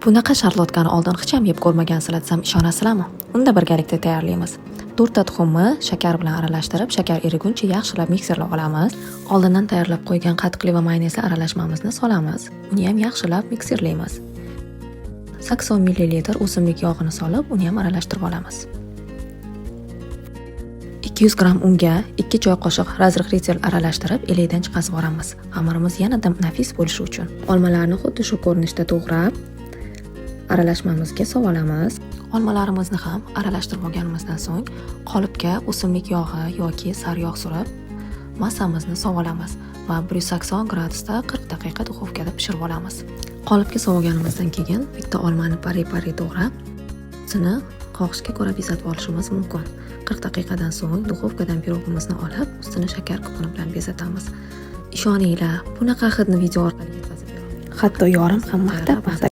Bunaqa sharlotkani oldin hech ham yeb ko'rmagansizlar desam ishonasizlarmi? Unda birgalikda tayyorlaymiz. 4 ta tuxumni shakar bilan aralashtirib, shakar eriguncha yaxshilab mikserlab olamiz. Oldindan tayyorlab qo'ygan qatiqli va mayonezli aralashmamizni solamiz. Uni ham yaxshilab mikserlaymiz. 80 ml o'simlik yog'ini solib, uni ham aralashtirib olamiz. 200 gram unga 2 choy qoshiq razrixritel aralashtirib, elekdan chiqazib olamiz. Xamirimiz yanada nafis bo'lishi uchun. Olmalarni xuddi shu ko'rinishda to'g'rab, aralashmamizga solamiz. Olmalarimizni ham aralashtirib olganimizdan so'ng qolipga o'simlik yog'i yoki sariyog' surib, massamizni solamiz va 180 gradusda 40 daqiqa duxovkada pishirib olamiz. Qolipga solganimizdan keyin bitta olmani pari-pari to'g'rab, uni qoqishga ko'ra bezatib olishimiz mumkin. 40 daqiqadan so'ng duxovkadan pirogimizni olib, ustini shakar kukuni bilan bezatamiz. Ishoninglar, bunaqa hidni video orqali yetkazib beraman. Hatto yorim ham maqtab